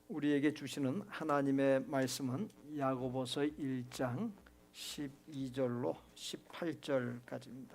우리에게 주시는 하나님의 말씀은 야고보서 1장 12절로 18절까지입니다.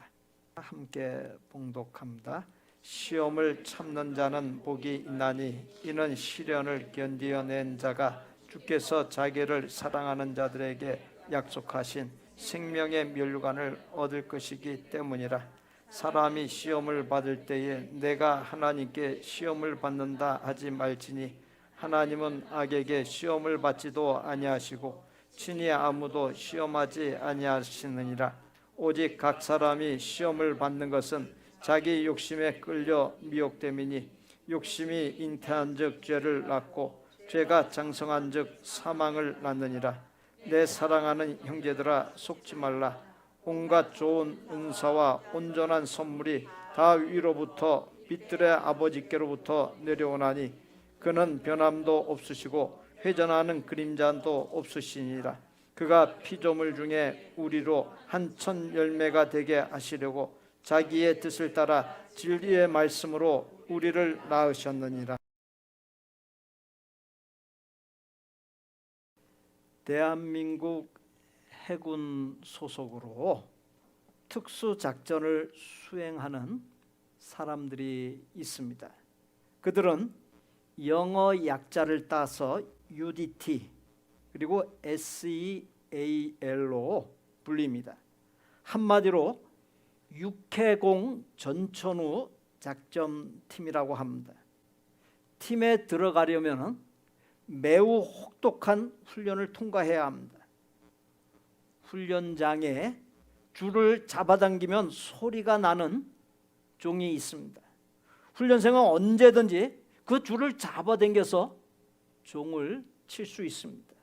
함께 봉독합니다. 시험을 참는 자는 복이 있나니 이는 시련을 견디어낸 자가 주께서 자기를 사랑하는 자들에게 약속하신 생명의 멸류관을 얻을 것이기 때문이라. 사람이 시험을 받을 때에 내가 하나님께 시험을 받는다 하지 말지니 하나님은 악에게 시험을 받지도 아니하시고 친히 아무도 시험하지 아니하시느니라. 오직 각 사람이 시험을 받는 것은 자기 욕심에 끌려 미혹됨이니 욕심이 잉태한즉 죄를 낳고 죄가 장성한즉 사망을 낳느니라. 내 사랑하는 형제들아 속지 말라. 온갖 좋은 은사와 온전한 선물이 다 위로부터 빛들의 아버지께로부터 내려오나니 그는 변함도 없으시고 회전하는 그림자도 없으시니라. 그가 피조물 중에 우리로 한 천 열매가 되게 하시려고 자기의 뜻을 따라 진리의 말씀으로 우리를 낳으셨느니라. 대한민국 해군 소속으로 특수작전을 수행하는 사람들이 있습니다. 그들은 영어 약자를 따서 UDT 그리고 SEAL로 불립니다. 한마디로 육해공 전천후 작전팀이라고 합니다. 팀에 들어가려면 매우 혹독한 훈련을 통과해야 합니다. 훈련장에 줄을 잡아당기면 소리가 나는 종이 있습니다. 훈련생은 언제든지 그 줄을 잡아당겨서 종을 칠 수 있습니다.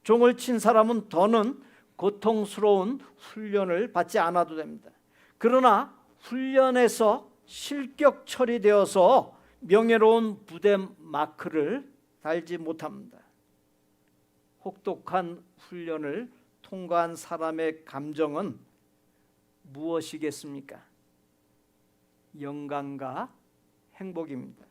종을 친 사람은 더는 고통스러운 훈련을 받지 않아도 됩니다. 그러나 훈련에서 실격 처리되어서 명예로운 부대 마크를 달지 못합니다. 혹독한 훈련을 통과한 사람의 감정은 무엇이겠습니까? 영광과 행복입니다.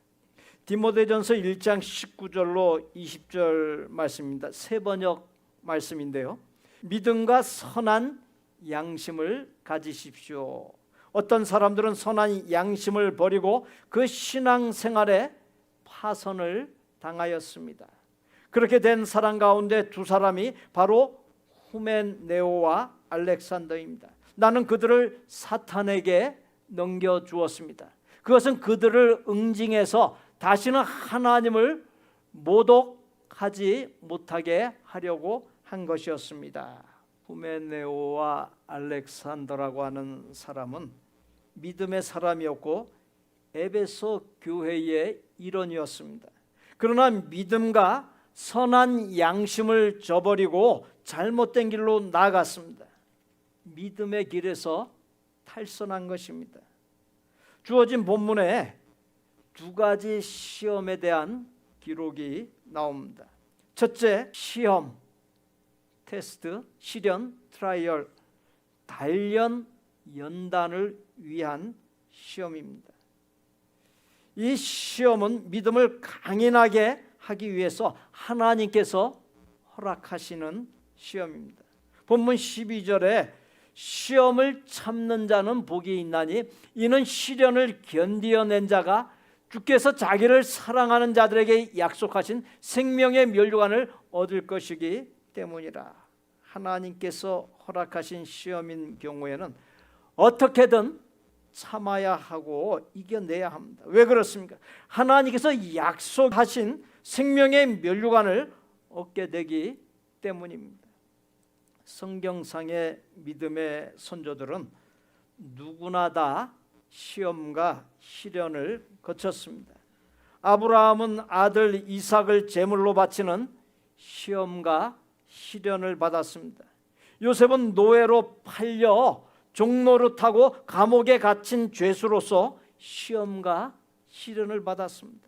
디모데전서 1장 19절로 20절 말씀입니다. 세 번역 말씀인데요. 믿음과 선한 양심을 가지십시오. 어떤 사람들은 선한 양심을 버리고 그 신앙생활에 파선을 당하였습니다. 그렇게 된 사람 가운데 두 사람이 바로 후메네오와 알렉산더입니다. 나는 그들을 사탄에게 넘겨주었습니다. 그것은 그들을 응징해서 다시는 하나님을 모독하지 못하게 하려고 한 것이었습니다. 후메네오와 알렉산더라고 하는 사람은 믿음의 사람이었고 에베소 교회의 일원이었습니다. 그러나 믿음과 선한 양심을 저버리고 잘못된 길로 나아갔습니다. 믿음의 길에서 탈선한 것입니다. 주어진 본문에 두 가지 시험에 대한 기록이 나옵니다. 첫째, 시험, 테스트, 시련, 트라이얼, 단련, 연단을 위한 시험입니다. 이 시험은 믿음을 강인하게 하기 위해서 하나님께서 허락하시는 시험입니다. 본문 12절에 시험을 참는 자는 복이 있나니 이는 시련을 견디어낸 자가 주께서 자기를 사랑하는 자들에게 약속하신 생명의 멸류관을 얻을 것이기 때문이라. 하나님께서 허락하신 시험인 경우에는 어떻게든 참아야 하고 이겨내야 합니다. 왜 그렇습니까? 하나님께서 약속하신 생명의 멸류관을 얻게 되기 때문입니다. 성경상의 믿음의 선조들은 누구나 다 시험과 시련을 거쳤습니다. 아브라함은 아들 이삭을 제물로 바치는 시험과 시련을 받았습니다. 요셉은 노예로 팔려 종노릇하고 감옥에 갇힌 죄수로서 시험과 시련을 받았습니다.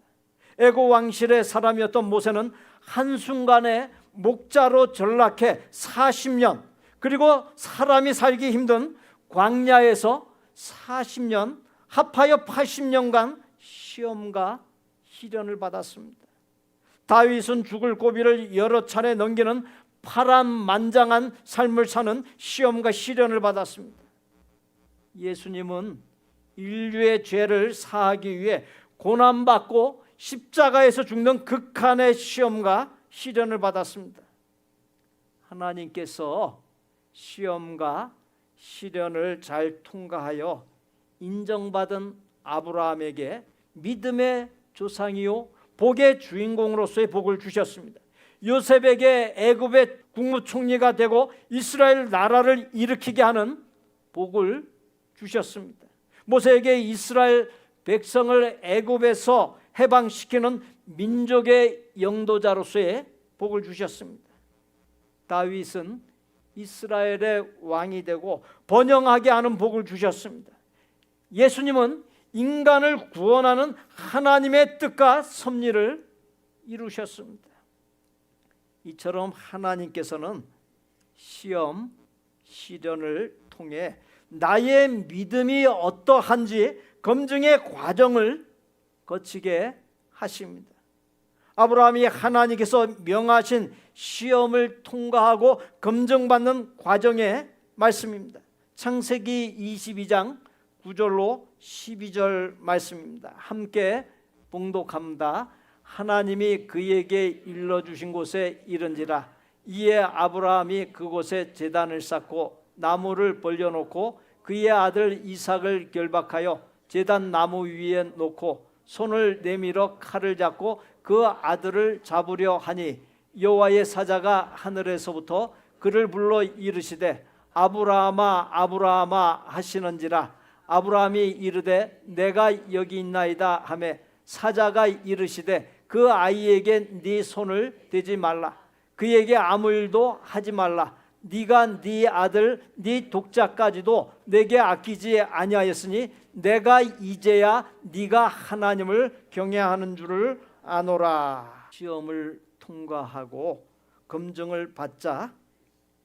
애고 왕실의 사람이었던 모세는 한순간에 목자로 전락해 40년, 그리고 사람이 살기 힘든 광야에서 40년, 합하여 80년간 시험과 시련을 받았습니다. 다윗은 죽을 고비를 여러 차례 넘기는 파란만장한 삶을 사는 시험과 시련을 받았습니다. 예수님은 인류의 죄를 사하기 위해 고난받고 십자가에서 죽는 극한의 시험과 시련을 받았습니다. 하나님께서 시험과 시련을 잘 통과하여 인정받은 아브라함에게 믿음의 조상이요 복의 주인공으로서의 복을 주셨습니다. 요셉에게 애굽의 국무총리가 되고 이스라엘 나라를 일으키게 하는 복을 주셨습니다. 모세에게 이스라엘 백성을 애굽에서 해방시키는 민족의 영도자로서의 복을 주셨습니다. 다윗은 이스라엘의 왕이 되고 번영하게 하는 복을 주셨습니다. 예수님은 인간을 구원하는 하나님의 뜻과 섭리를 이루셨습니다. 이처럼 하나님께서는 시험, 시련을 통해 나의 믿음이 어떠한지 검증의 과정을 거치게 하십니다. 아브라함이 하나님께서 명하신 시험을 통과하고 검증받는 과정의 말씀입니다. 창세기 22장 9절로 12절 말씀입니다. 함께 봉독합니다. 하나님이 그에게 일러주신 곳에 이른지라. 이에 아브라함이 그곳에 제단을 쌓고 나무를 벌려놓고 그의 아들 이삭을 결박하여 제단 나무 위에 놓고 손을 내밀어 칼을 잡고 그 아들을 잡으려 하니 여호와의 사자가 하늘에서부터 그를 불러 이르시되 아브라함아 아브라함아 하시는지라. 아브라함이 이르되 내가 여기 있나이다 하매 사자가 이르시되 그 아이에게 네 손을 대지 말라. 그에게 아무 일도 하지 말라. 네가 네 아들 네 독자까지도 내게 아끼지 아니하였으니 내가 이제야 네가 하나님을 경외하는 줄을 아노라. 시험을 통과하고 검증을 받자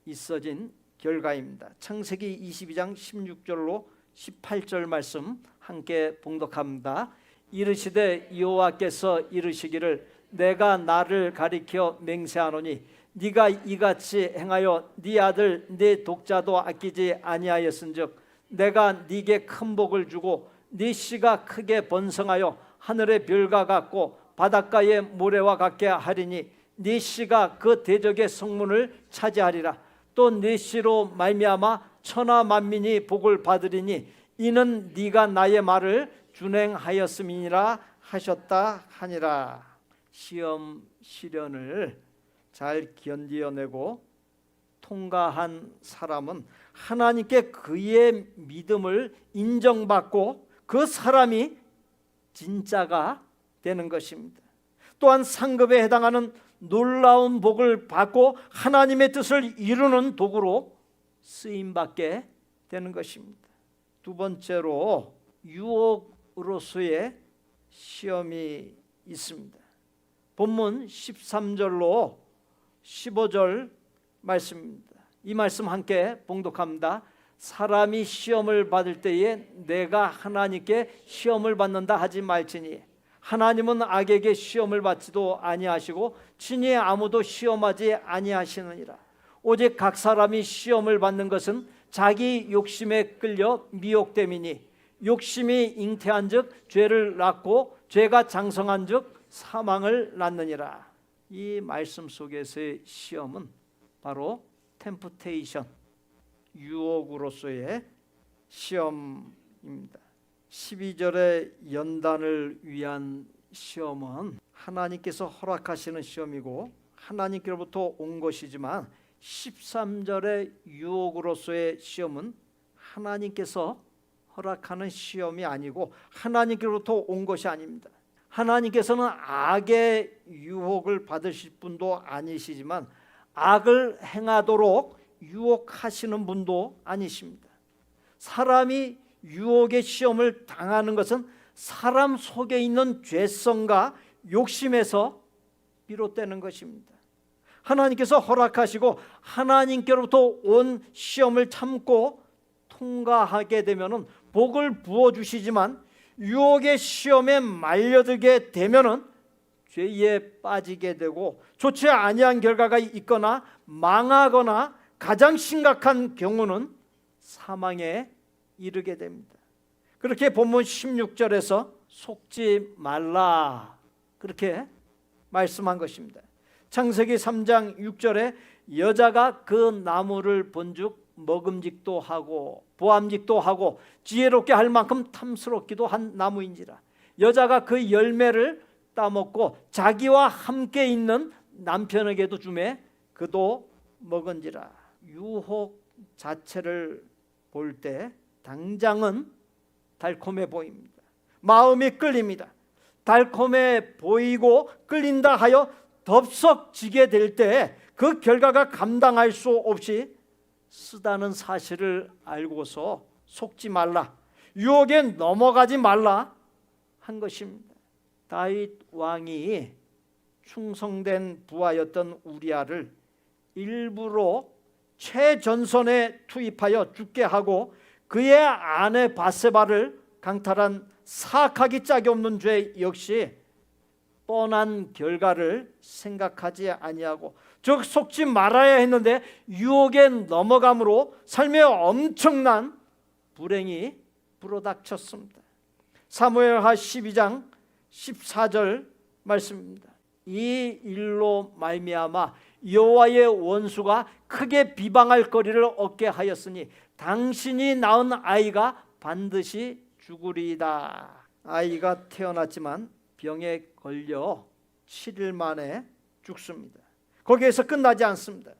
있어진 결과입니다. 창세기 22장 16절로 18절 말씀 함께 봉독합니다. 이르시되 여호와께서 이르시기를 내가 나를 가리켜 맹세하노니 네가 이같이 행하여 네 아들 네 독자도 아끼지 아니하였은즉 내가 네게 큰 복을 주고 네 씨가 크게 번성하여 하늘의 별과 같고 바닷가의 모래와 같게 하리니 네 씨가 그 대적의 성문을 차지하리라. 또 네 씨로 말미암아 천하 만민이 복을 받으리니 이는 네가 나의 말을 준행하였음이니라 하셨다 하니라. 시험 시련을 잘 견디어내고 통과한 사람은 하나님께 그의 믿음을 인정받고 그 사람이 진짜가 되는 것입니다. 또한 상급에 해당하는 놀라운 복을 받고 하나님의 뜻을 이루는 도구로 쓰임받게 되는 것입니다. 두 번째로 유혹으로서의 시험이 있습니다. 본문 13절로 15절 말씀입니다. 이 말씀 함께 봉독합니다. 사람이 시험을 받을 때에 내가 하나님께 시험을 받는다 하지 말지니 하나님은 악에게 시험을 받지도 아니하시고 친히 아무도 시험하지 아니하시느니라. 오직 각 사람이 시험을 받는 것은 자기 욕심에 끌려 미혹됨이니 욕심이 잉태한즉 죄를 낳고 죄가 장성한즉 사망을 낳느니라. 이 말씀 속에서의 시험은 바로 템프테이션, 유혹으로서의 시험입니다. 12절의 연단을 위한 시험은 하나님께서 허락하시는 시험이고 하나님께로부터 온 것이지만 13절의 유혹으로서의 시험은 하나님께서 허락하는 시험이 아니고 하나님께로부터 온 것이 아닙니다. 하나님께서는 악의 유혹을 받으실 분도 아니시지만 악을 행하도록 유혹하시는 분도 아니십니다. 사람이 유혹의 시험을 당하는 것은 사람 속에 있는 죄성과 욕심에서 비롯되는 것입니다. 하나님께서 허락하시고 하나님께로부터 온 시험을 참고 통과하게 되면은 복을 부어 주시지만 유혹의 시험에 말려들게 되면은 죄에 빠지게 되고 좋지 아니한 결과가 있거나 망하거나 가장 심각한 경우는 사망에 이르게 됩니다. 그렇게 본문 16절에서 속지 말라 그렇게 말씀한 것입니다. 창세기 3장 6절에 여자가 그 나무를 본즉 먹음직도 하고 보암직도 하고 지혜롭게 할 만큼 탐스럽기도 한 나무인지라. 여자가 그 열매를 따먹고 자기와 함께 있는 남편에게도 주매 그도 먹은지라. 유혹 자체를 볼 때 당장은 달콤해 보입니다. 마음이 끌립니다. 달콤해 보이고 끌린다 하여 덥석지게 될 때 그 결과가 감당할 수 없이 쓰다는 사실을 알고서 속지 말라, 유혹에 넘어가지 말라 한 것입니다. 다윗 왕이 충성된 부하였던 우리아를 일부러 최전선에 투입하여 죽게 하고 그의 아내 바세바를 강탈한 사악하기 짝이 없는 죄 역시 뻔한 결과를 생각하지 아니하고 즉 속지 말아야 했는데 유혹에 넘어감으로 삶에 엄청난 불행이 불어닥쳤습니다. 사무엘하 12장 14절 말씀입니다. 이 일로 말미암아 여호와의 원수가 크게 비방할 거리를 얻게 하였으니 당신이 낳은 아이가 반드시 죽으리이다. 아이가 태어났지만 병에 걸려 7일 만에 죽습니다. 거기에서 끝나지 않습니다.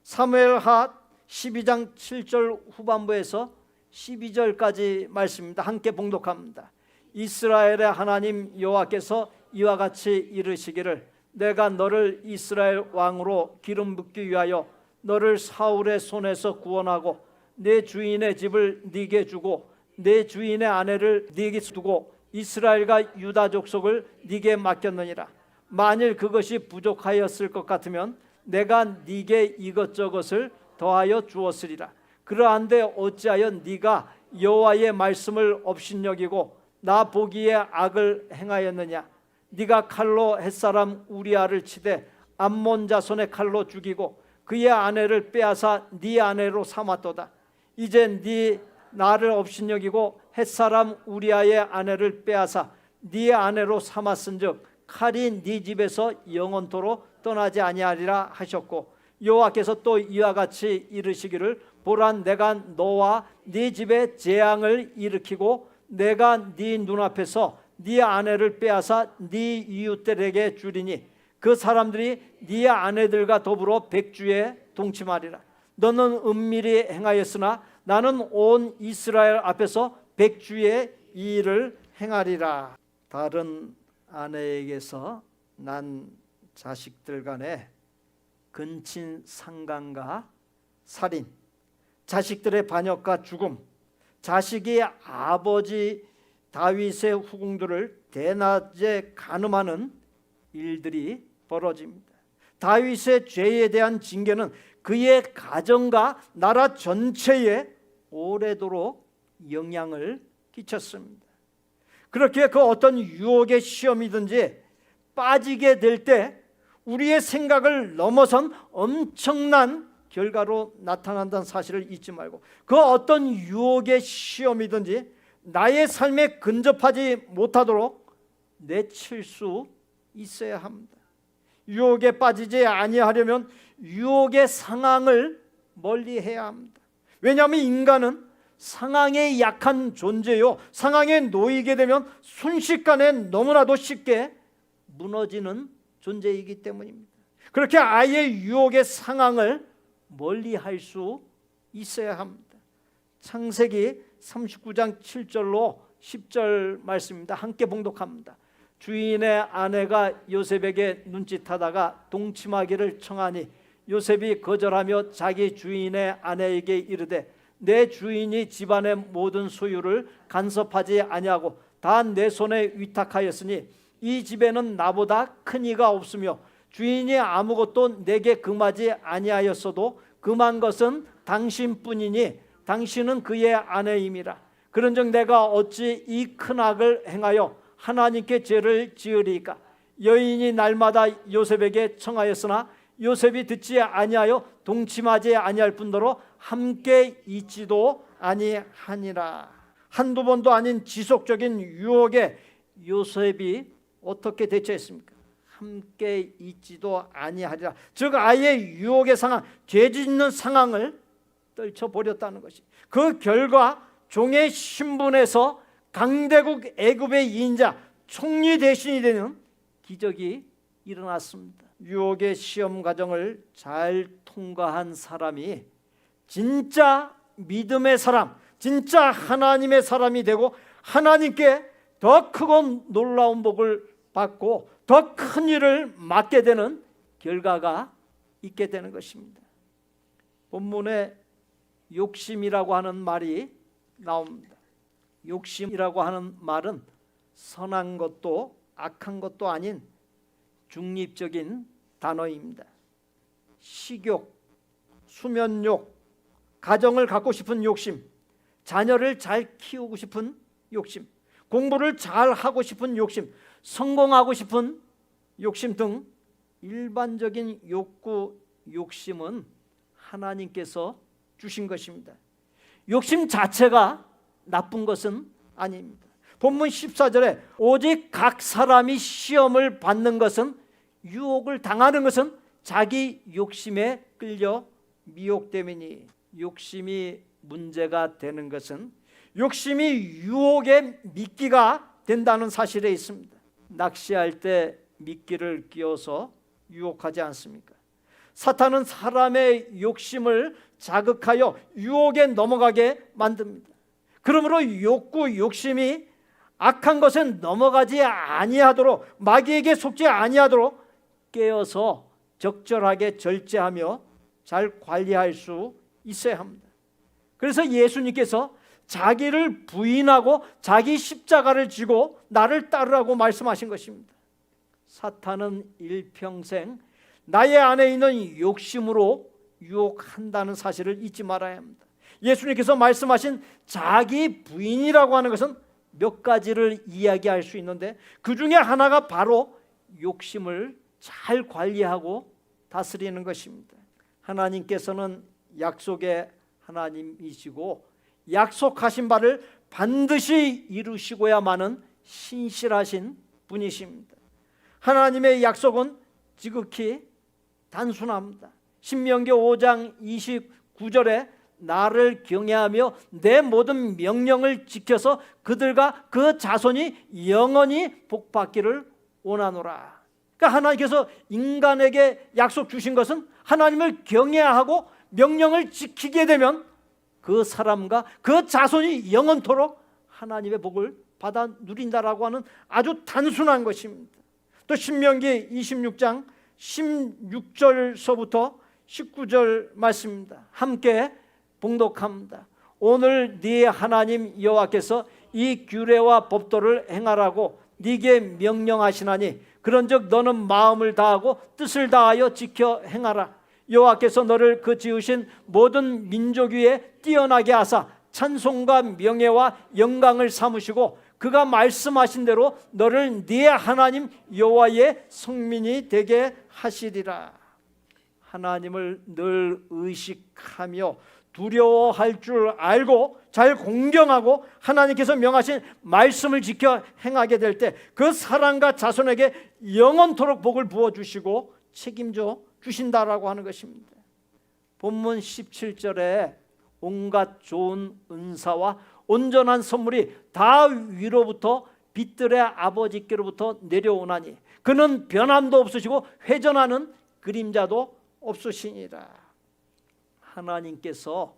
사무엘하 12장 7절 후반부에서 12절까지 말씀입니다. 함께 봉독합니다. 이스라엘의 하나님 여호와께서 이와 같이 이르시기를 내가 너를 이스라엘 왕으로 기름 붓기 위하여 너를 사울의 손에서 구원하고 내 주인의 집을 네게 주고 내 주인의 아내를 네게 두고 이스라엘과 유다 족속을 네게 맡겼느니라. 만일 그것이 부족하였을 것 같으면 내가 네게 이것저것을 더하여 주었으리라. 그러한데 어찌하여 네가 여호와의 말씀을 업신여기고 나 보기에 악을 행하였느냐. 네가 칼로 햇사람 우리아를 치되 암몬 자손의 칼로 죽이고 그의 아내를 빼앗아 네 아내로 삼았도다. 이제 네 나를 업신여기고 햇사람 우리아의 아내를 빼앗아 네 아내로 삼았은즉 칼이 네 집에서 영원토록 떠나지 아니하리라 하셨고 여호와께서 또 이와 같이 이르시기를 보라 내가 너와 네 집에 재앙을 일으키고 내가 네 눈앞에서 네 아내를 빼앗아 네 이웃들에게 주리니 그 사람들이 네 아내들과 더불어 백주에 동침하리라. 너는 은밀히 행하였으나 나는 온 이스라엘 앞에서 백주의 이 일을 행하리라. 다른 아내에게서 난 자식들 간의 근친 상간과 살인, 자식들의 반역과 죽음, 자식이 아버지 다윗의 후궁들을 대낮에 간음하는 일들이 벌어집니다. 다윗의 죄에 대한 징계는 그의 가정과 나라 전체에 오래도록 영향을 끼쳤습니다. 그렇게 그 어떤 유혹의 시험이든지 빠지게 될 때 우리의 생각을 넘어선 엄청난 결과로 나타난다는 사실을 잊지 말고 그 어떤 유혹의 시험이든지 나의 삶에 근접하지 못하도록 내칠 수 있어야 합니다. 유혹에 빠지지 아니하려면 유혹의 상황을 멀리해야 합니다. 왜냐하면 인간은 상황에 약한 존재요, 상황에 놓이게 되면 순식간에 너무나도 쉽게 무너지는 존재이기 때문입니다. 그렇게 아예 유혹의 상황을 멀리할 수 있어야 합니다. 창세기 39장 7절로 10절 말씀입니다. 함께 봉독합니다. 주인의 아내가 요셉에게 눈짓하다가 동침하기를 청하니 요셉이 거절하며 자기 주인의 아내에게 이르되 내 주인이 집안의 모든 소유를 간섭하지 아니하고 다 내 손에 위탁하였으니 이 집에는 나보다 큰 이가 없으며 주인이 아무것도 내게 금하지 아니하였어도 금한 것은 당신뿐이니 당신은 그의 아내임이라. 그런즉 내가 어찌 이 큰 악을 행하여 하나님께 죄를 지으리까. 여인이 날마다 요셉에게 청하였으나 요셉이 듣지 아니하여 동침하지 아니할 뿐더러 함께 있지도 아니하니라. 한두 번도 아닌 지속적인 유혹에 요셉이 어떻게 대처했습니까? 함께 있지도 아니하리라. 즉 아예 유혹의 상황, 죄 짓는 상황을 떨쳐버렸다는 것이, 그 결과 종의 신분에서 강대국 애굽의 2인자 총리 대신이 되는 기적이 일어났습니다. 유혹의 시험 과정을 잘 통과한 사람이 진짜 믿음의 사람, 진짜 하나님의 사람이 되고 하나님께 더 크고 놀라운 복을 받고 더 큰 일을 맡게 되는 결과가 있게 되는 것입니다. 본문에 욕심이라고 하는 말이 나옵니다. 욕심이라고 하는 말은 선한 것도 악한 것도 아닌 중립적인 단어입니다. 식욕, 수면욕, 가정을 갖고 싶은 욕심, 자녀를 잘 키우고 싶은 욕심, 공부를 잘 하고 싶은 욕심, 성공하고 싶은 욕심 등 일반적인 욕구, 욕심은 하나님께서 주신 것입니다. 욕심 자체가 나쁜 것은 아닙니다. 본문 14절에 오직 각 사람이 시험을 받는 것은, 유혹을 당하는 것은 자기 욕심에 끌려 미혹됨이니, 욕심이 문제가 되는 것은 욕심이 유혹의 미끼가 된다는 사실에 있습니다. 낚시할 때 미끼를 끼워서 유혹하지 않습니까? 사탄은 사람의 욕심을 자극하여 유혹에 넘어가게 만듭니다. 그러므로 욕구, 욕심이 악한 것에 넘어가지 아니하도록, 마귀에게 속지 아니하도록 깨어서 적절하게 절제하며 잘 관리할 수 있어야 합니다. 그래서 예수님께서 자기를 부인하고 자기 십자가를 지고 나를 따르라고 말씀하신 것입니다. 사탄은 일평생 나의 안에 있는 욕심으로 유혹한다는 사실을 잊지 말아야 합니다. 예수님께서 말씀하신 자기 부인이라고 하는 것은 몇 가지를 이야기할 수 있는데, 그 중에 하나가 바로 욕심을 잘 관리하고 다스리는 것입니다. 하나님께서는 약속의 하나님이시고 약속하신 바를 반드시 이루시고야만은 신실하신 분이십니다. 하나님의 약속은 지극히 단순합니다. 신명기 5장 29절에 나를 경외하며 내 모든 명령을 지켜서 그들과 그 자손이 영원히 복받기를 원하노라. 그러니까 하나님께서 인간에게 약속 주신 것은 하나님을 경외하고 명령을 지키게 되면 그 사람과 그 자손이 영원토록 하나님의 복을 받아 누린다라고 하는 아주 단순한 것입니다. 또 신명기 26장 16절서부터 19절 말씀입니다. 함께 봉독합니다. 오늘 네 하나님 여호와께서 이 규례와 법도를 행하라고 네게 명령하시나니 그런즉 너는 마음을 다하고 뜻을 다하여 지켜 행하라. 여호와께서 너를 그 지으신 모든 민족 위에 뛰어나게 하사 찬송과 명예와 영광을 삼으시고 그가 말씀하신 대로 너를 네 하나님 여호와의 성민이 되게 하시리라. 하나님을 늘 의식하며 두려워할 줄 알고 잘 공경하고 하나님께서 명하신 말씀을 지켜 행하게 될 때 그 사랑과 자손에게 영원토록 복을 부어주시고 책임져 주신다라고 하는 것입니다. 본문 17절에 온갖 좋은 은사와 온전한 선물이 다 위로부터 빛들의 아버지께로부터 내려오나니 그는 변함도 없으시고 회전하는 그림자도 없으시니라. 하나님께서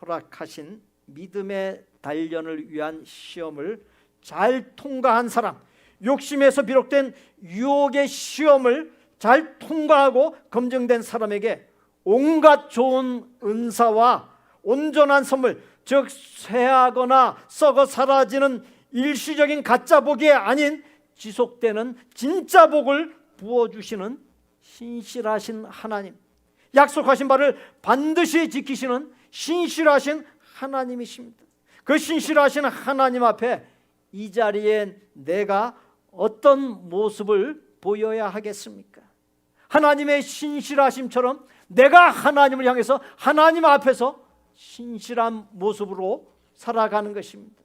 허락하신 믿음의 단련을 위한 시험을 잘 통과한 사람, 욕심에서 비롯된 유혹의 시험을 잘 통과하고 검증된 사람에게 온갖 좋은 은사와 온전한 선물, 즉 쇠하거나 썩어 사라지는 일시적인 가짜 복이 아닌 지속되는 진짜 복을 부어주시는 신실하신 하나님, 약속하신 바를 반드시 지키시는 신실하신 하나님이십니다. 그 신실하신 하나님 앞에 이 자리에 내가 어떤 모습을 보여야 하겠습니까? 하나님의 신실하심처럼 내가 하나님을 향해서 하나님 앞에서 신실한 모습으로 살아가는 것입니다.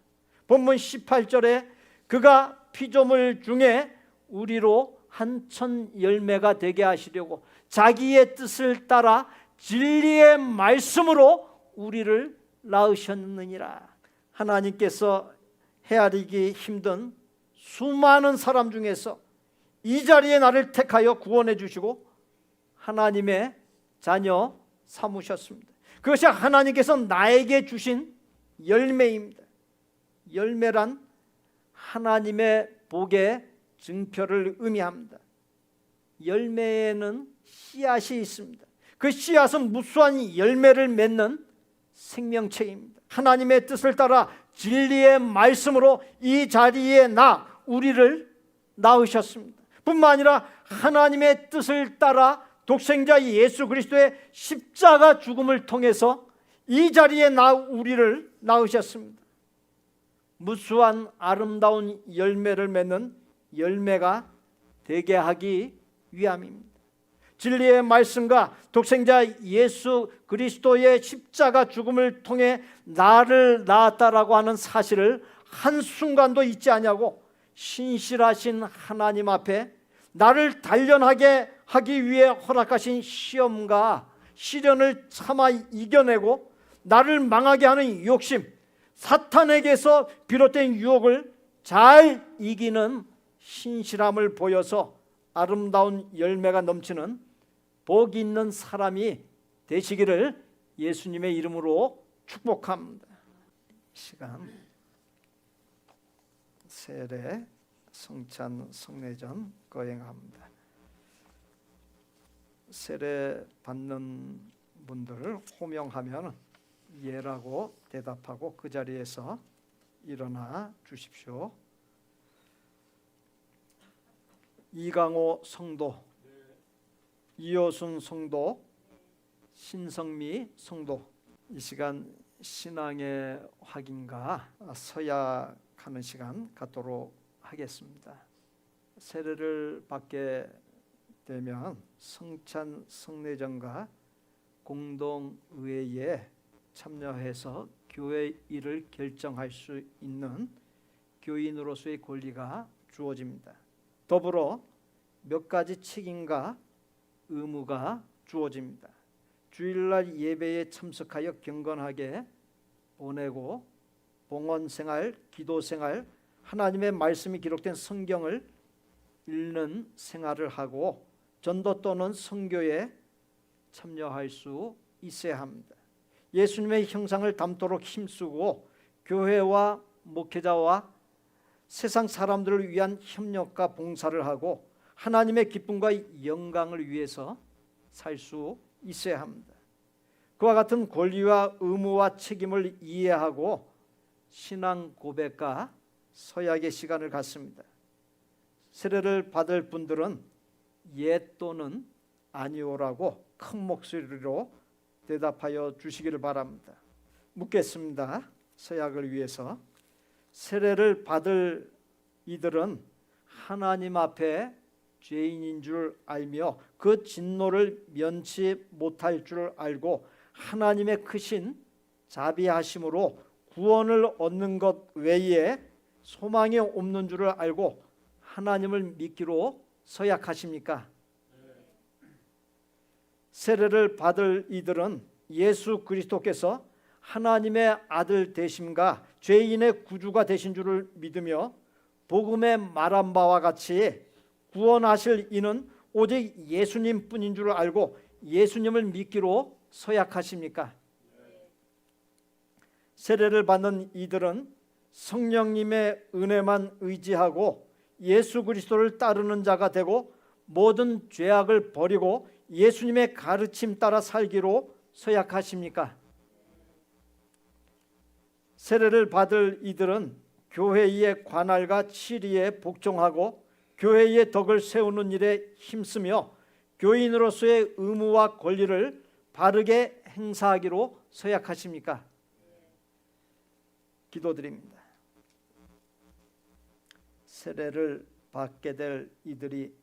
본문 18절에 그가 피조물 중에 우리로 한천 열매가 되게 하시려고 자기의 뜻을 따라 진리의 말씀으로 우리를 낳으셨느니라. 하나님께서 헤아리기 힘든 수많은 사람 중에서 이 자리에 나를 택하여 구원해 주시고 하나님의 자녀 삼으셨습니다. 그것이 하나님께서 나에게 주신 열매입니다. 열매란 하나님의 복의 증표를 의미합니다. 열매에는 씨앗이 있습니다. 그 씨앗은 무수한 열매를 맺는 생명체입니다. 하나님의 뜻을 따라 진리의 말씀으로 이 자리에 우리를 낳으셨습니다. 뿐만 아니라 하나님의 뜻을 따라 독생자 예수 그리스도의 십자가 죽음을 통해서 이 자리에 우리를 낳으셨습니다. 무수한 아름다운 열매를 맺는 열매가 되게 하기 위함입니다. 진리의 말씀과 독생자 예수 그리스도의 십자가 죽음을 통해 나를 낳았다라고 하는 사실을 한순간도 잊지 아니하고 신실하신 하나님 앞에 나를 단련하게 하기 위해 허락하신 시험과 시련을 참아 이겨내고 나를 망하게 하는 욕심, 사탄에게서 비롯된 유혹을 잘 이기는 신실함을 보여서 아름다운 열매가 넘치는 복 있는 사람이 되시기를 예수님의 이름으로 축복합니다. 시간 세례 성찬 성례전 거행합니다. 세례 받는 분들을 호명하면 예라고 대답하고 그 자리에서 일어나 주십시오. 이강호 성도, 이호순 성도, 신성미 성도, 이 시간 신앙의 확인과 서약하는 시간 갖도록 하겠습니다. 세례를 받게 되면 성찬 성례전과 공동의회에 참여해서 교회 일을 결정할 수 있는 교인으로서의 권리가 주어집니다. 더불어 몇 가지 책임과 의무가 주어집니다. 주일날 예배에 참석하여 경건하게 보내고 봉헌생활, 기도생활, 하나님의 말씀이 기록된 성경을 읽는 생활을 하고 전도 또는 선교에 참여할 수 있어야 합니다. 예수님의 형상을 담도록 힘쓰고 교회와 목회자와 세상 사람들을 위한 협력과 봉사를 하고 하나님의 기쁨과 영광을 위해서 살 수 있어야 합니다. 그와 같은 권리와 의무와 책임을 이해하고 신앙 고백과 서약의 시간을 갖습니다. 세례를 받을 분들은 예 또는 아니오라고 큰 목소리로 대답하여 주시기를 바랍니다. 묻겠습니다. 서약을 위해서. 세례를 받을 이들은 하나님 앞에 죄인인 줄 알며 그 진노를 면치 못할 줄 알고 하나님의 크신 자비하심으로 구원을 얻는 것 외에 소망이 없는 줄을 알고 하나님을 믿기로 서약하십니까? 세례를 받을 이들은 예수 그리스도께서 하나님의 아들 되심과 죄인의 구주가 되신 줄을 믿으며 복음에 말한 바와 같이 구원하실 이는 오직 예수님 뿐인 줄 알고 예수님을 믿기로 서약하십니까? 세례를 받는 이들은 성령님의 은혜만 의지하고 예수 그리스도를 따르는 자가 되고 모든 죄악을 버리고 예수님의 가르침 따라 살기로 서약하십니까? 세례를 받을 이들은 교회의 관할과 치리에 복종하고 교회의 덕을 세우는 일에 힘쓰며 교인으로서의 의무와 권리를 바르게 행사하기로 서약하십니까? 기도드립니다. 세례를 받게 될 이들이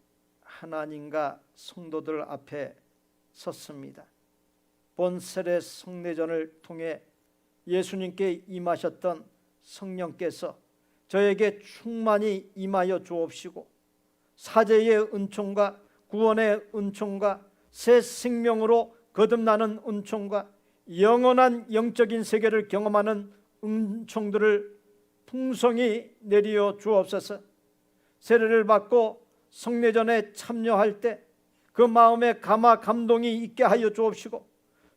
하나님과 성도들 앞에 섰습니다. 본 세례 성례전을 통해 예수님께 임하셨던 성령께서 저에게 충만히 임하여 주옵시고 사제의 은총과 구원의 은총과 새 생명으로 거듭나는 은총과 영원한 영적인 세계를 경험하는 은총들을 풍성히 내리어 주옵소서. 세례를 받고 성례전에 참여할 때 그 마음에 감화 감동이 있게 하여 주옵시고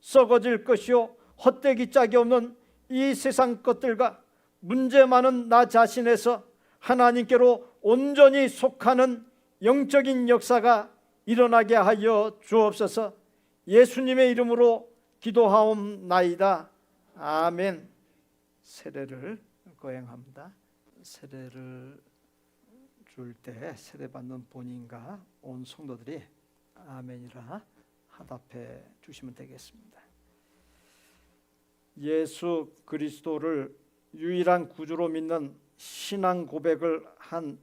썩어질 것이요 헛되기 짝이 없는 이 세상 것들과 문제 많은 나 자신에서 하나님께로 온전히 속하는 영적인 역사가 일어나게 하여 주옵소서. 예수님의 이름으로 기도하옵나이다. 아멘. 세례를 거행합니다. 세례를 줄 때 세례받는 본인과 온 성도들이 아멘이라 화답해 주시면 되겠습니다. 예수 그리스도를 유일한 구주로 믿는 신앙 고백을 한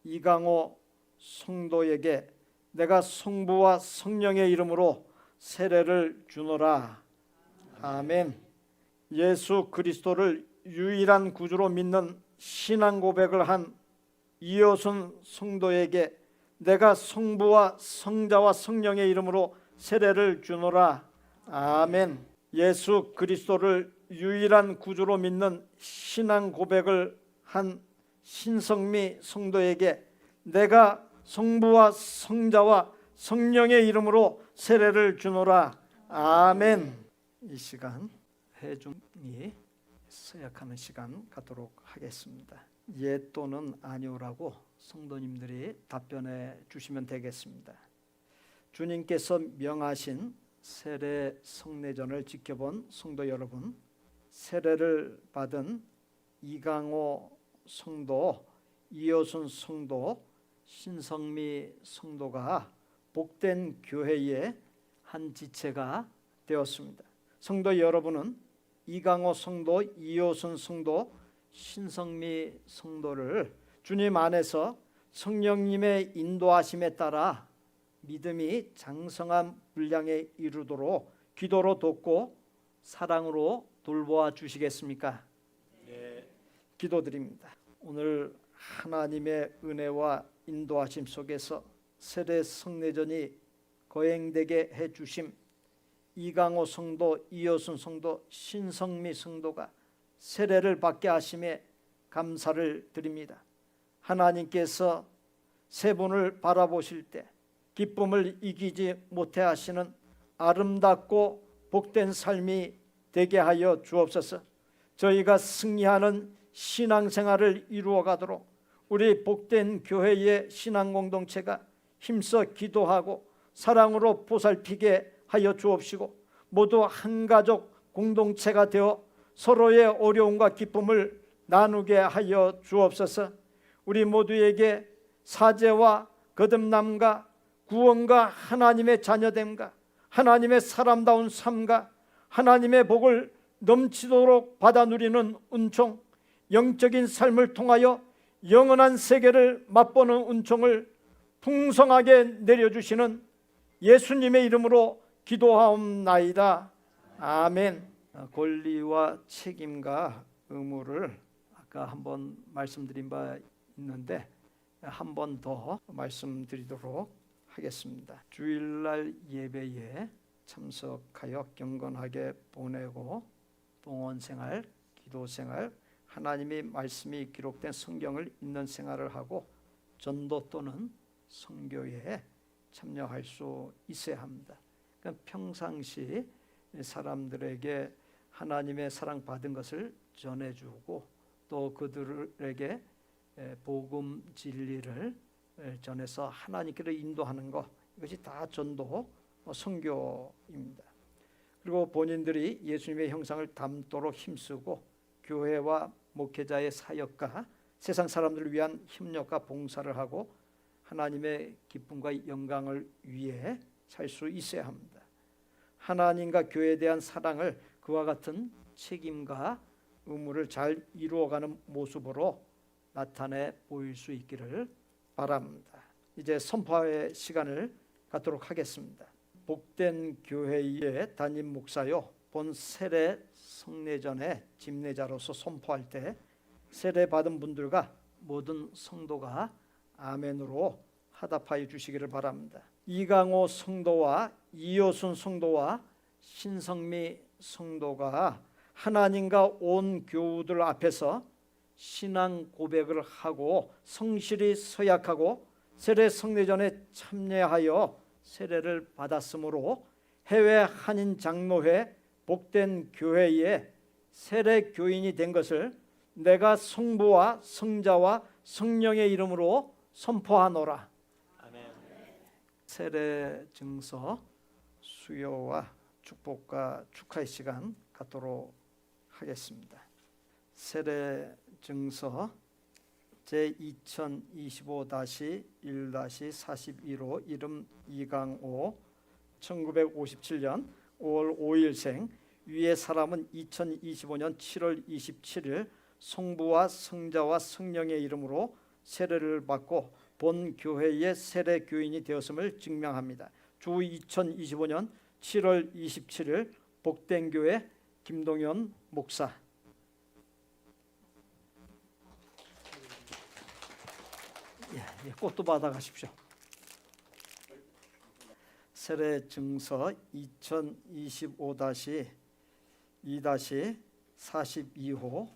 이강호 성도에게 내가 성부와 성령의 이름으로 세례를 주노라. 아멘. 예수 그리스도를 유일한 구주로 믿는 신앙 고백을 한 이효순 성도에게 내가 성부와 성자와 성령의 이름으로 세례를 주노라. 아멘. 예수 그리스도를 유일한 구주로 믿는 신앙 고백을 한 신성미 성도에게 내가 성부와 성자와 성령의 이름으로 세례를 주노라. 아멘. 이 시간 회중이 서약하는 시간 갖도록 하겠습니다. 예 또는 아니오라고 성도님들이 답변해 주시면 되겠습니다. 주님께서 명하신 세례 성례전을 지켜본 성도 여러분, 세례를 받은 이강호 성도, 이효순 성도, 신성미 성도가 복된 교회의 한 지체가 되었습니다. 성도 여러분은 이강호 성도, 이효순 성도, 신성미 성도를 주님 안에서 성령님의 인도하심에 따라 믿음이 장성한 분량에 이르도록 기도로 돕고 사랑으로 돌보아 주시겠습니까? 네. 기도드립니다. 오늘 하나님의 은혜와 인도하심 속에서 세례 성례전이 거행되게 해 주심 이강호 성도, 이효순 성도, 신성미 성도가 세례를 받게 하심에 감사를 드립니다. 하나님께서 세 분을 바라보실 때 기쁨을 이기지 못해 하시는 아름답고 복된 삶이 되게 하여 주옵소서. 저희가 승리하는 신앙생활을 이루어 가도록 우리 복된 교회의 신앙 공동체가 힘써 기도하고 사랑으로 보살피게 하여 주옵시고 모두 한 가족 공동체가 되어 서로의 어려움과 기쁨을 나누게 하여 주옵소서. 우리 모두에게 사죄와 거듭남과 구원과 하나님의 자녀됨과 하나님의 사람다운 삶과 하나님의 복을 넘치도록 받아 누리는 은총, 영적인 삶을 통하여 영원한 세계를 맛보는 은총을 풍성하게 내려주시는 예수님의 이름으로 기도하옵나이다. 아멘. 권리와 책임과 의무를 아까 한번 말씀드린 바 있는데 한 번 더 말씀드리도록 하겠습니다. 주일날 예배에 참석하여 경건하게 보내고 봉헌생활, 기도생활, 하나님의 말씀이 기록된 성경을 읽는 생활을 하고 전도 또는 선교에 참여할 수 있어야 합니다. 그러니까 평상시 사람들에게 하나님의 사랑 받은 것을 전해주고 또 그들에게 복음 진리를 전해서 하나님께로 인도하는 것, 이것이 다 전도 선교입니다. 그리고 본인들이 예수님의 형상을 담도록 힘쓰고 교회와 목회자의 사역과 세상 사람들을 위한 협력과 봉사를 하고 하나님의 기쁨과 영광을 위해 살 수 있어야 합니다. 하나님과 교회에 대한 사랑을 그와 같은 책임과 의무를 잘 이루어가는 모습으로 나타내 보일 수 있기를 바랍니다. 이제 선포의 시간을 갖도록 하겠습니다. 복된 교회의 담임 목사요, 본 세례 성례전의 집례자로서 선포할 때 세례 받은 분들과 모든 성도가 아멘으로 화답하여 주시기를 바랍니다. 이강호 성도와 이효순 성도와 신성미 성도가 하나님과 온 교우들 앞에서 신앙 고백을 하고 성실히 서약하고 세례 성례전에 참여하여 세례를 받았으므로 해외 한인 장로회 복된 교회의 세례 교인이 된 것을 내가 성부와 성자와 성령의 이름으로 선포하노라. 아멘. 세례 증서 수여와 축복과 축하의 시간 갖도록 하겠습니다. 세례 증서 제2025-1-42호 이름 이강호 1957년 5월 5일생 위의 사람은 2025년 7월 27일 성부와 성자와 성령의 이름으로 세례를 받고 본 교회의 세례 교인이 되었음을 증명합니다. 주 2025년 7월 27일 복된 교회 김동현 목사. 꽃도 받아가십시오. 세례 증서 2025-2-42호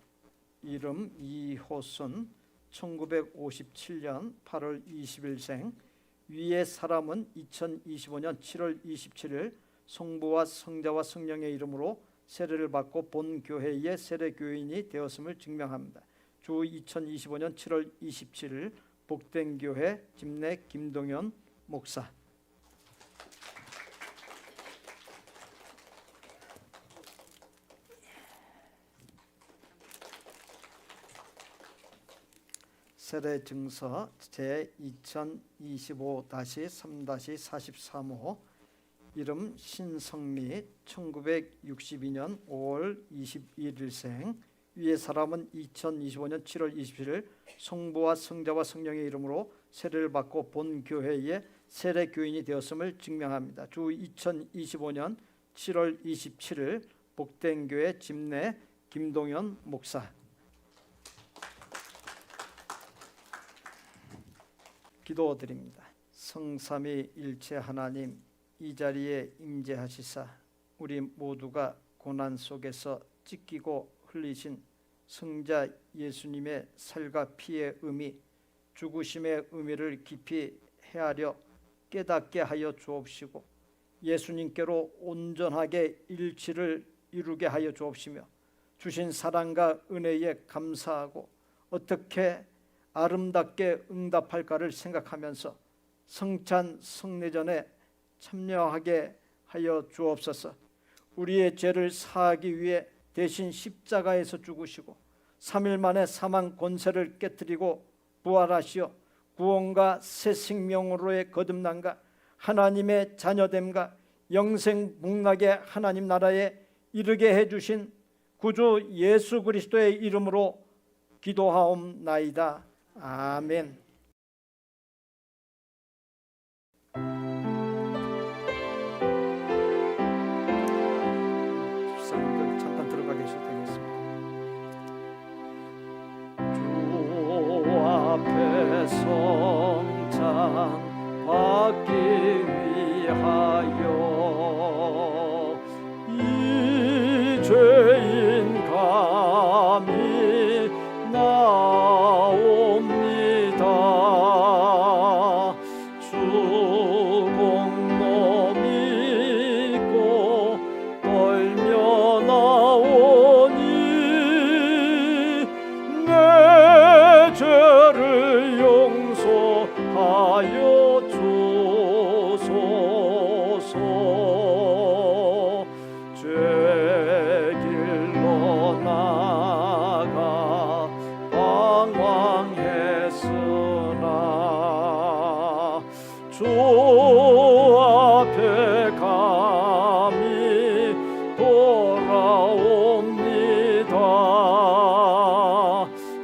이름 이호순 1957년 8월 20일생 위의 사람은 2025년 7월 27일 성부와 성자와 성령의 이름으로 세례를 받고 본 교회의 세례 교인이 되었음을 증명합니다. 주 2025년 7월 27일 복된 교회 집례 김동현 목사. 세례 증서 제2025-3-43호 이름 신성미 1962년 5월 21일생 위의 사람은 2025년 7월 27일 성부와 성자와 성령의 이름으로 세례를 받고 본 교회의 세례 교인이 되었음을 증명합니다. 주 2025년 7월 27일 복된 교회 집례 김동현 목사. 기도드립니다. 성삼위일체 하나님, 이 자리에 임재하시사 우리 모두가 고난 속에서 찢기고 흘리신 성자 예수님의 살과 피의 의미, 죽으심의 의미를 깊이 헤아려 깨닫게 하여 주옵시고 예수님께로 온전하게 일치를 이루게 하여 주옵시며 주신 사랑과 은혜에 감사하고 어떻게 아름답게 응답할까를 생각하면서 성찬 성례전에 참여하게 하여 주옵소서. 우리의 죄를 사하기 위해 대신 십자가에서 죽으시고 3일 만에 사망 권세를 깨뜨리고 부활하시어 구원과 새 생명으로의 거듭남과 하나님의 자녀됨과 영생 복락의 하나님 나라에 이르게 해주신 구주 예수 그리스도의 이름으로 기도하옵나이다. 아멘. 집사님들 잠깐 들어가 계셔도 되겠습니다. 주 앞에 성찬 받기 위하여 이 죄인 감히 나옵니다. 주공로 믿고 떨며 나오니 내 죄를 용서하여 주소서. 죄 길로 나가 방황했으나 주 앞에 감히 돌아옵니다.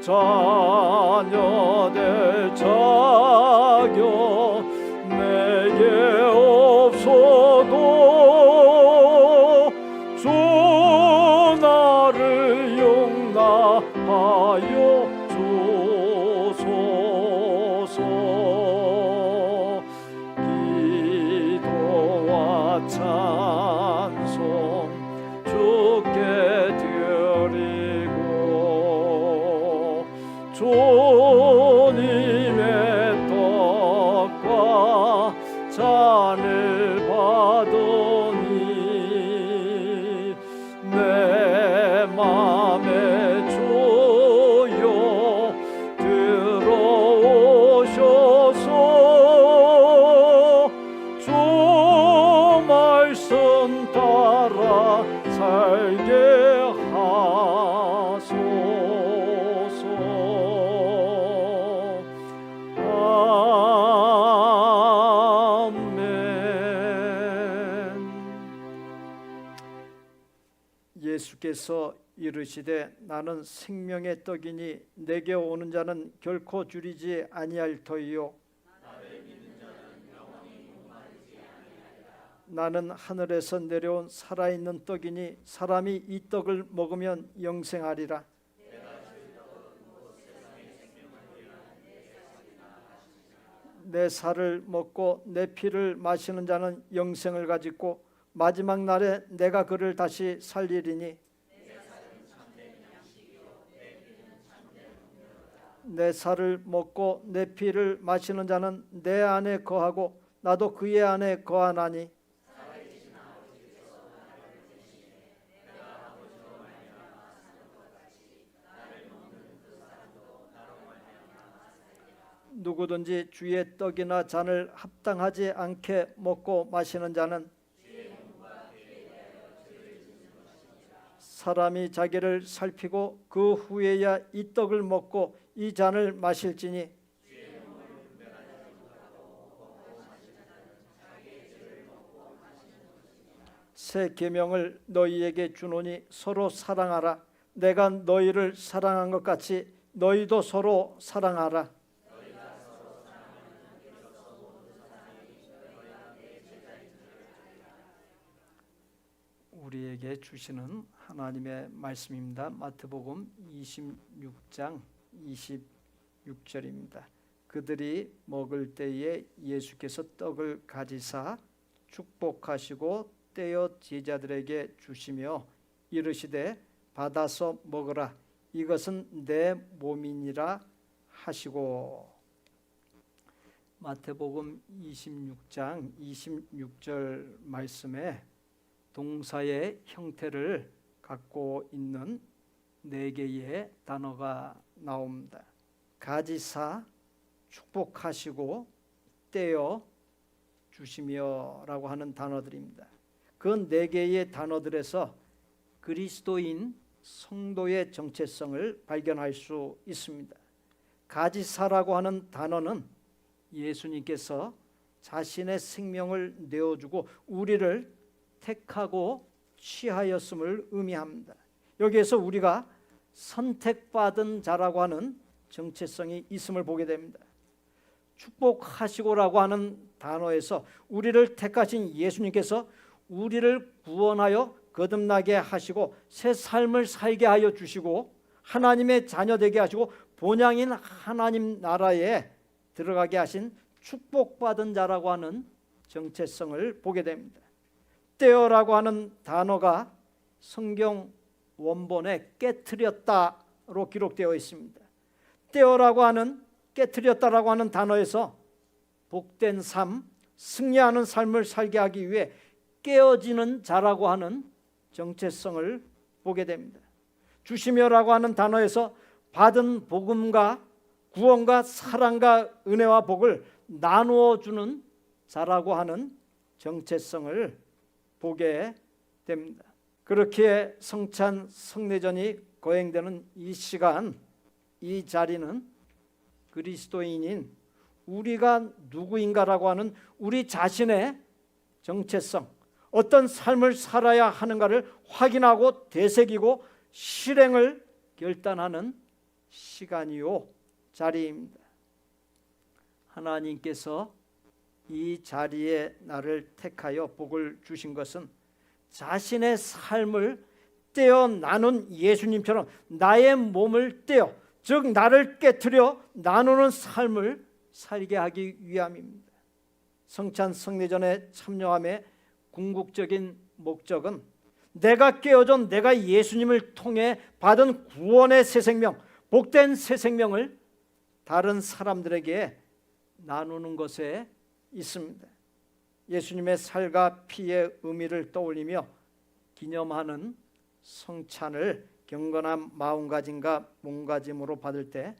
자녀 될 자격 주소서. 기도와 찬송 주께 드리고 주님의 떡과 잔을 받으니 내 맘에 주여 들어오셔서 주 말씀 따라 살게 하소서. 예수께서 이르시되 나는 생명의 떡이니 내게 오는 자는 결코 줄이지 아니할 터이요 나는 하늘에서 내려온 살아있는 떡이니 사람이 이 떡을 먹으면 영생하리라. 내 살을 먹고 내 피를 마시는 자는 영생을 가지고 마지막 날에 내가 그를 다시 살리리니 내 살을 먹고 내 피를 마시는 자는 내 안에 거하고 나도 그의 안에 거하나니 누구든지 주의 떡이나 잔을 합당하지 않게 먹고 마시는 자는 사람이 자기를 살피고 그 후에야 이 떡을 먹고 이 잔을 마실지니 새 계명을 너희에게 주노니 서로 사랑하라. 내가 너희를 사랑한 것 같이 너희도 서로 사랑하라. 우리에게 주시는 하나님의 말씀입니다. 마태복음 26장 26절입니다. 그들이 먹을 때에 예수께서 떡을 가지사 축복하시고 떼어 제자들에게 주시며 이르시되 받아서 먹으라. 이것은 내 몸이니라 하시고. 마태복음 26장 26절 말씀에 동사의 형태를 갖고 있는 네 개의 단어가 나옵니다. 가지사, 축복하시고, 떼어 주시며 라고 하는 단어들입니다. 그 네 개의 단어들에서 그리스도인 성도의 정체성을 발견할 수 있습니다. 가지사라고 하는 단어는 예수님께서 자신의 생명을 내어주고 우리를 택하고 취하였음을 의미합니다. 여기에서 우리가 선택받은 자라고 하는 정체성이 있음을 보게 됩니다. 축복하시고라고 하는 단어에서 우리를 택하신 예수님께서 우리를 구원하여 거듭나게 하시고 새 삶을 살게 하여 주시고 하나님의 자녀 되게 하시고 본향인 하나님 나라에 들어가게 하신 축복받은 자라고 하는 정체성을 보게 됩니다. 떼어라고 하는 단어가 성경 원본에 깨트렸다로 기록되어 있습니다. 떼어라고 하는 깨트렸다라고 하는 단어에서 복된 삶, 승리하는 삶을 살게 하기 위해 깨어지는 자라고 하는 정체성을 보게 됩니다. 주시며라고 하는 단어에서 받은 복음과 구원과 사랑과 은혜와 복을 나누어 주는 자라고 하는 정체성을 보게 됩니다. 그렇게 성찬 성례전이 거행되는 이 시간, 이 자리는 그리스도인인 우리가 누구인가라고 하는 우리 자신의 정체성, 어떤 삶을 살아야 하는가를 확인하고 되새기고 실행을 결단하는 시간이요 자리입니다. 하나님께서 이 자리에 나를 택하여 복을 주신 것은 자신의 삶을 떼어 나눈 예수님처럼 나의 몸을 떼어 즉 나를 깨트려 나누는 삶을 살게 하기 위함입니다. 성찬 성례전에 참여함의 궁극적인 목적은 내가 깨어져 내가 예수님을 통해 받은 구원의 새 생명, 복된 새 생명을 다른 사람들에게 나누는 것에 있습니다. 예수님의 살과 피의 의미를 떠올리며 기념하는 성찬을 경건한 마음가짐과 몸가짐으로 받을 때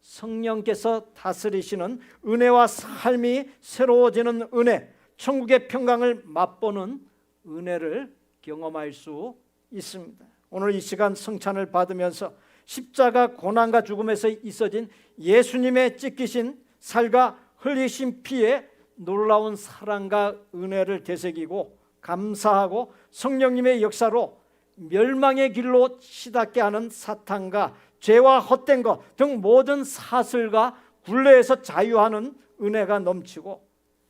성령께서 다스리시는 은혜와 삶이 새로워지는 은혜, 천국의 평강을 맛보는 은혜를 경험할 수 있습니다. 오늘 이 시간 성찬을 받으면서 십자가 고난과 죽음에서 있어진 예수님의 찢기신 살과 흘리신 피에 놀라운 사랑과 은혜를 되새기고 감사하고 성령님의 역사로 멸망의 길로 치닫게 하는 사탄과 죄와 헛된 것 등 모든 사슬과 굴레에서 자유하는 은혜가 넘치고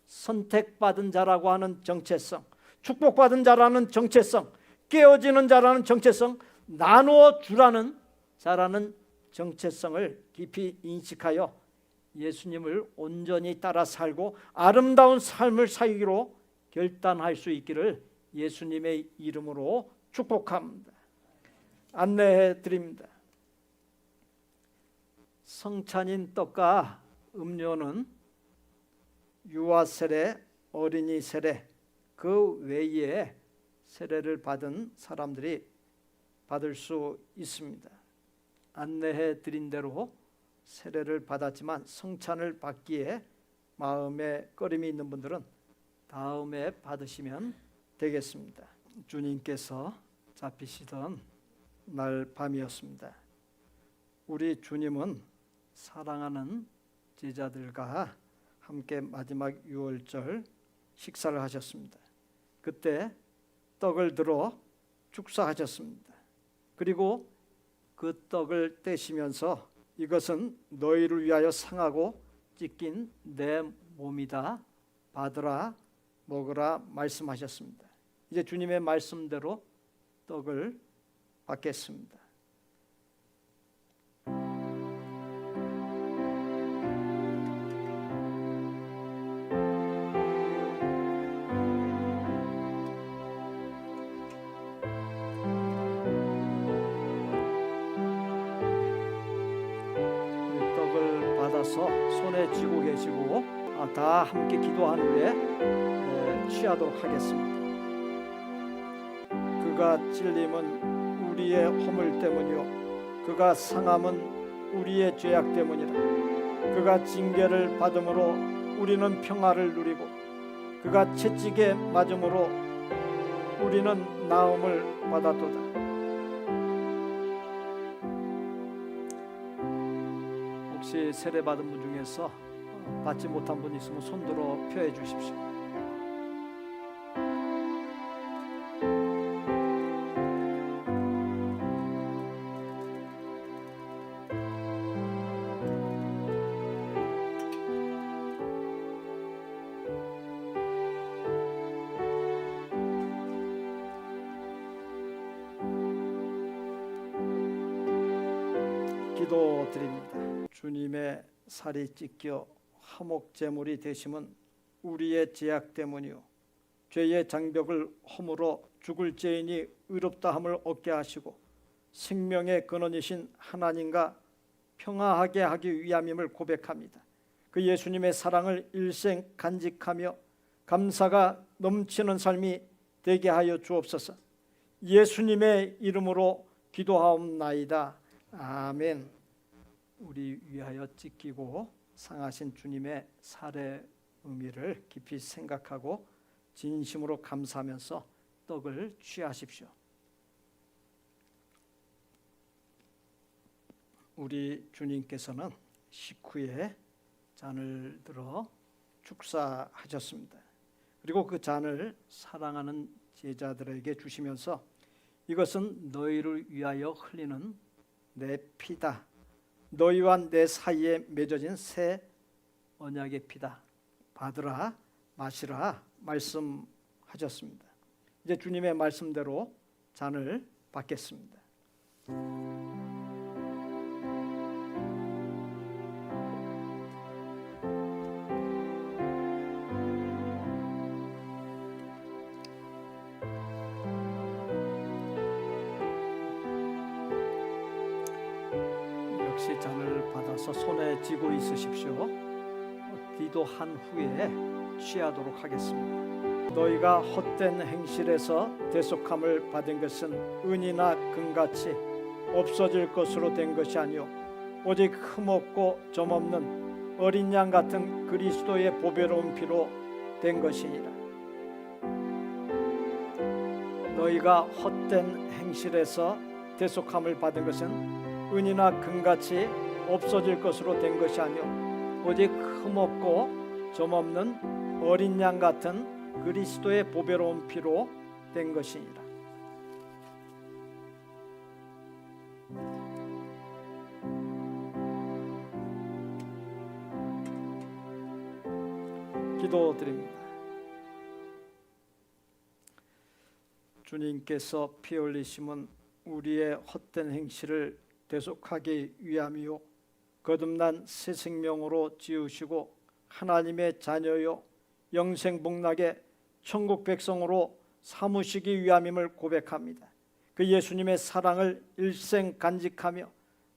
선택받은 자라고 하는 정체성, 축복받은 자라는 정체성, 깨어지는 자라는 정체성, 나누어 주라는 자라는 정체성을 깊이 인식하여 예수님을 온전히 따라 살고 아름다운 삶을 살기로 결단할 수 있기를 예수님의 이름으로 축복합니다. 안내해 드립니다. 성찬인 떡과 음료는 유아 세례, 어린이 세례 그 외에 세례를 받은 사람들이 받을 수 있습니다. 안내해 드린 대로 세례를 받았지만 성찬을 받기에 마음에 꺼림이 있는 분들은 다음에 받으시면 되겠습니다. 주님께서 잡히시던 날 밤이었습니다. 우리 주님은 사랑하는 제자들과 함께 마지막 유월절 식사를 하셨습니다. 그때 떡을 들어 축사하셨습니다. 그리고 그 떡을 떼시면서 이것은 너희를 위하여 상하고 찢긴 내 몸이다. 받으라 먹으라 말씀하셨습니다. 이제 주님의 말씀대로 떡을 받겠습니다. 떡을 받아서 손에 쥐고 계시고 다 함께 기도한 후에 취하도록 하겠습니다. 그가 찔림은 우리의 허물 때문이요 그가 상함은 우리의 죄악 때문이라. 그가 징계를 받음으로 우리는 평화를 누리고 그가 채찍에 맞음으로 우리는 나음을 받았도다. 혹시 세례받은 분 중에서 받지 못한 분 있으면 손들어 표해 주십시오. 기도드립니다. 주님의 살이 찢겨 화목제물이 되심은 우리의 죄악 때문이요 죄의 장벽을 허물어 죽을 죄인이 의롭다함을 얻게 하시고 생명의 근원이신 하나님과 평화하게 하기 위함임을 고백합니다. 그 예수님의 사랑을 일생 간직하며 감사가 넘치는 삶이 되게 하여 주옵소서. 예수님의 이름으로 기도하옵나이다. 아멘. 우리 위하여 찢기고 상하신 주님의 살의 의미를 깊이 생각하고 진심으로 감사하면서 떡을 취하십시오. 우리 주님께서는 식후에 잔을 들어 축사하셨습니다. 그리고 그 잔을 사랑하는 제자들에게 주시면서 이것은 너희를 위하여 흘리는 내 피다. 너희와 내 사이에 맺어진 새 언약의 피다. 받으라 마시라 말씀하셨습니다. 이제 주님의 말씀대로 잔을 받겠습니다. 잔을 받아서 손에 쥐고 있으십시오. 기도한 후에 취하도록 하겠습니다. 너희가 헛된 행실에서 대속함을 받은 것은 은이나 금같이 없어질 것으로 된 것이 아니요 오직 흠없고 점없는 어린 양 같은 그리스도의 보배로운 피로 된 것이니라. 너희가 헛된 행실에서 대속함을 받은 것은 은이나 금같이 없어질 것으로 된 것이 아니요 오직 흠없고 점없는 어린 양 같은 그리스도의 보배로운 피로 된 것이니라. 기도드립니다. 주님께서 피 흘리심은 우리의 헛된 행실을 대속하기 위함이요 거듭난 새 생명으로 지으시고 하나님의 자녀요 영생복락의 천국 백성으로 삼으시기 위함임을 고백합니다. 그 예수님의 사랑을 일생 간직하며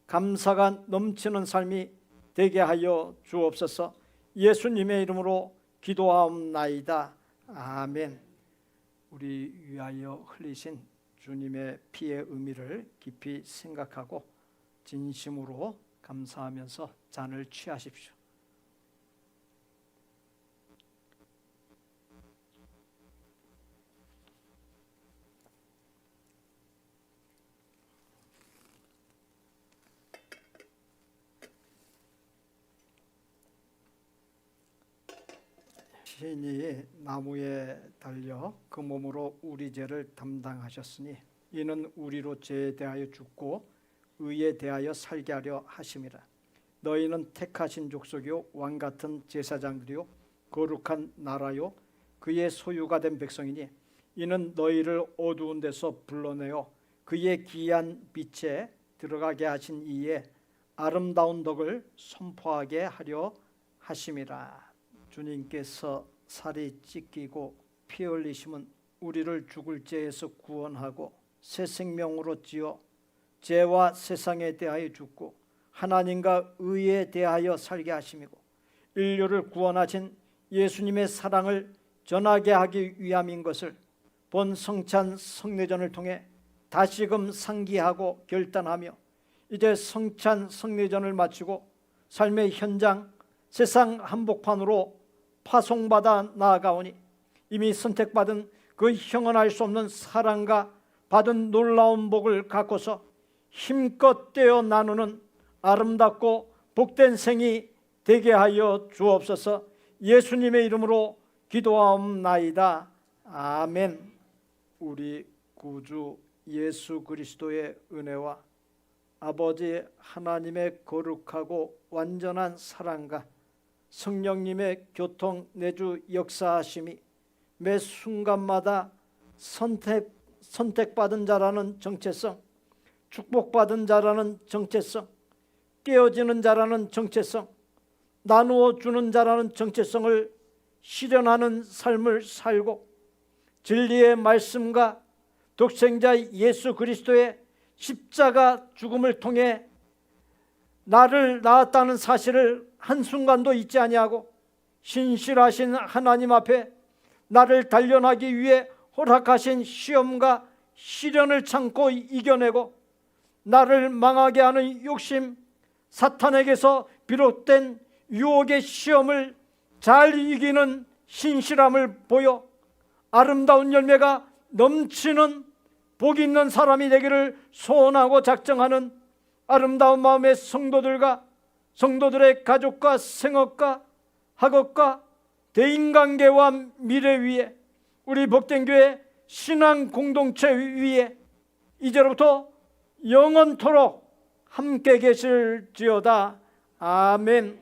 감사가 넘치는 삶이 되게 하여 주옵소서. 예수님의 이름으로 기도하옵나이다. 아멘. 우리 위하여 흘리신 주님의 피의 의미를 깊이 생각하고 진심으로 감사하면서 잔을 취하십시오. 신이 나무에 달려 그 몸으로 우리 죄를 담당하셨으니 이는 우리로 죄에 대하여 죽고 의에 대하여 살게 하려 하심이라. 너희는 택하신 족속이요 왕같은 제사장들이요 거룩한 나라요 그의 소유가 된 백성이니 이는 너희를 어두운 데서 불러내어 그의 귀한 빛에 들어가게 하신 이의 아름다운 덕을 선포하게 하려 하심이라. 주님께서 살이 찢기고 피 흘리심은 우리를 죽을 죄에서 구원하고 새 생명으로 지어 죄와 세상에 대하여 죽고 하나님과 의에 대하여 살게 하심이고 인류를 구원하신 예수님의 사랑을 전하게 하기 위함인 것을 본 성찬 성례전을 통해 다시금 상기하고 결단하며 이제 성찬 성례전을 마치고 삶의 현장 세상 한복판으로 파송받아 나아가오니 이미 선택받은 그 형언할 수 없는 사랑과 받은 놀라운 복을 갖고서 힘껏 떼어 나누는 아름답고 복된 생이 되게 하여 주옵소서. 예수님의 이름으로 기도하옵나이다. 아멘. 우리 구주 예수 그리스도의 은혜와 아버지 하나님의 거룩하고 완전한 사랑과 성령님의 교통 내주 역사하심이 매 순간마다 선택받은 자라는 정체성, 축복받은 자라는 정체성, 깨어지는 자라는 정체성, 나누어 주는 자라는 정체성을 실현하는 삶을 살고 진리의 말씀과 독생자 예수 그리스도의 십자가 죽음을 통해 나를 낳았다는 사실을 한순간도 잊지 아니하고 신실하신 하나님 앞에 나를 단련하기 위해 허락하신 시험과 시련을 참고 이겨내고 나를 망하게 하는 욕심, 사탄에게서 비롯된 유혹의 시험을 잘 이기는 신실함을 보여 아름다운 열매가 넘치는 복 있는 사람이 되기를 소원하고 작정하는 아름다운 마음의 성도들과 성도들의 가족과 생업과 학업과 대인관계와 미래 위에 우리 복된 교회 신앙 공동체 위에 이제로부터 영원토록 함께 계실지어다. 아멘.